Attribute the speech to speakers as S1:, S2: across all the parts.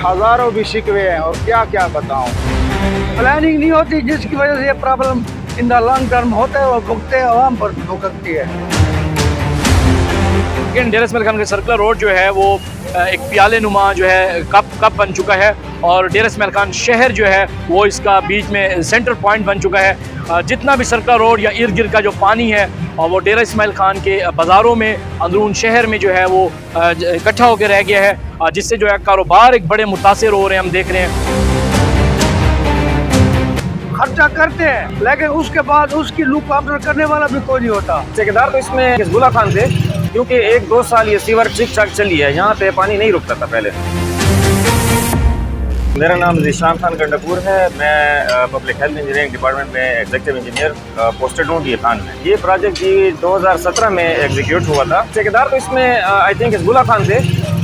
S1: हज़ारों भी शिकवे हैं और क्या क्या बताऊं। प्लानिंग नहीं होती जिसकी वजह से ये problem in the long term होता है और भुगते आवाम पर भुगतती है।
S2: लेकिन डेर इस्माइल खान का सर्कुलर रोड जो है वो एक प्याले नुमा जो है कप बन चुका है और डेर इस्माइल खान शहर जो है वो इसका बीच में सेंटर पॉइंट बन चुका है। जितना भी सर्कुलर रोड या इर्द गिर्द का जो पानी है और वो डेर इस्माइल खान के बाज़ारों में अंदरून शहर में जो है वो इकट्ठा होकर रह गया है, जिससे जो है कारोबार एक बड़े मुतासिर हो रहे हैं। हम देख रहे हैं
S1: खर्चा करते हैं लेकिन उसके बाद उसकी लुक आफ्टर करने वाला भी कोई नहीं होता।
S3: ठेकेदार तो इसमें हिजबुल्लाह खान थे, क्योंकि 1-2 साल ये सीवर ठीक ठाक चली है, यहाँ पे पानी नहीं रुकता था पहले। मेरा नाम ज़ीशान खान गंडापुर है। मैं पब्लिक हेल्थ इंजीनियरिंग डिपार्टमेंट में एग्जीक्यूटिव इंजीनियर पोस्टेड हूँ ये खान में। ये प्रोजेक्ट जी 2017 में एग्जीक्यूट हुआ था। ठेकेदार तो इसमें आई थिंक हिजबुल्लाह खान थे।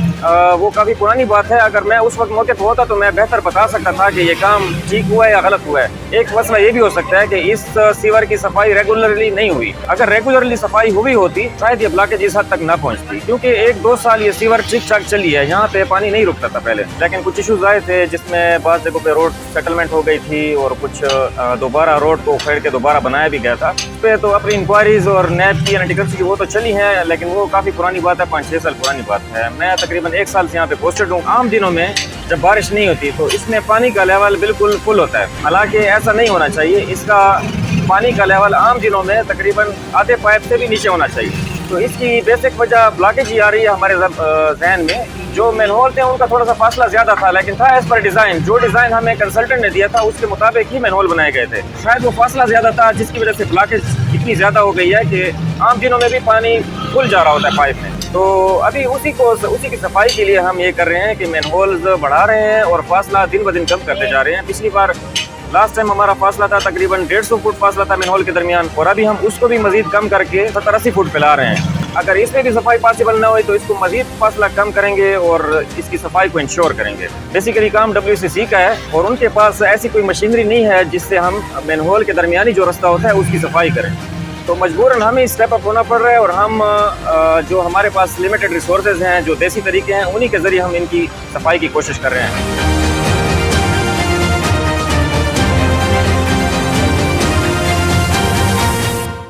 S3: वो काफ़ी पुरानी बात है। अगर मैं उस वक्त मौके पर होता तो मैं बेहतर बता सकता था कि ये काम ठीक हुआ है या गलत हुआ है। एक मसला ये भी हो सकता है कि इस सीवर की सफाई रेगुलरली नहीं हुई। अगर रेगुलरली सफाई हुई होती शायद ये ब्लॉकेज इस हद तक ना पहुंचती, क्योंकि 1-2 साल ये सीवर ठीक ठाक चली है, यहाँ पे पानी नहीं रुकता था पहले। लेकिन कुछ इशूज आए थे जिसमें बाज़ जगहों पे रोड सेटलमेंट हो गई थी और कुछ दोबारा रोड को उखेड़ के दोबारा बनाया भी गया था। उस पर तो अपनी इंक्वायरीज और नैब की एंटीकरप्शन की वो तो चली है, लेकिन वो काफ़ी पुरानी बात है, 5-6 साल पुरानी बात है। मैं तकरीबन 1 साल से यहाँ पे पोस्टेड हूँ। आम दिनों में जब बारिश नहीं होती तो इसमें पानी का लेवल बिल्कुल फुल होता है, हालांकि ऐसा नहीं होना चाहिए। इसका पानी का लेवल आम दिनों में तकरीबन आधे पाइप से भी नीचे होना चाहिए। तो इसकी बेसिक वजह ब्लॉकेज ही आ रही है हमारे जहन में। जो मैनहोल थे उनका थोड़ा सा फासला ज्यादा था, लेकिन था एज पर डिजाइन। जो डिजाइन हमें कंसल्टेंट ने दिया था उसके मुताबिक ही मैनहोल बनाए गए थे। शायद वो फासला ज्यादा था जिसकी वजह से ब्लॉकेज इतनी ज्यादा हो गई है कि आम दिनों में भी पानी फुल जा रहा होता है पाइप में। तो अभी उसी की सफाई के लिए हम ये कर रहे हैं कि मैनहोल्स बढ़ा रहे हैं और फासला दिन ब दिन कम करते जा रहे हैं। पिछली बार लास्ट टाइम हमारा फासला था तकरीबन 150 फुट फासला था मैनहोल के दरमियान, और अभी हम उसको भी मजीद कम करके 70-80 फुट फैला रहे हैं। अगर इसमें भी सफाई पॉसिबल ना हो तो इसको मजीद फासला कम करेंगे और इसकी सफाई को इंश्योर करेंगे। बेसिकली काम WCC का है और उनके पास ऐसी कोई मशीनरी नहीं है जिससे हम मैनहोल के दरमियानी जो रास्ता होता है उसकी सफाई करें। तो मजबूरन हमें स्टेप अप होना पड़ रहा है और हम जो हमारे पास लिमिटेड रिसोर्सेज हैं, जो देसी तरीके हैं, उन्हीं के ज़रिए हम इनकी सफाई की कोशिश कर रहे हैं।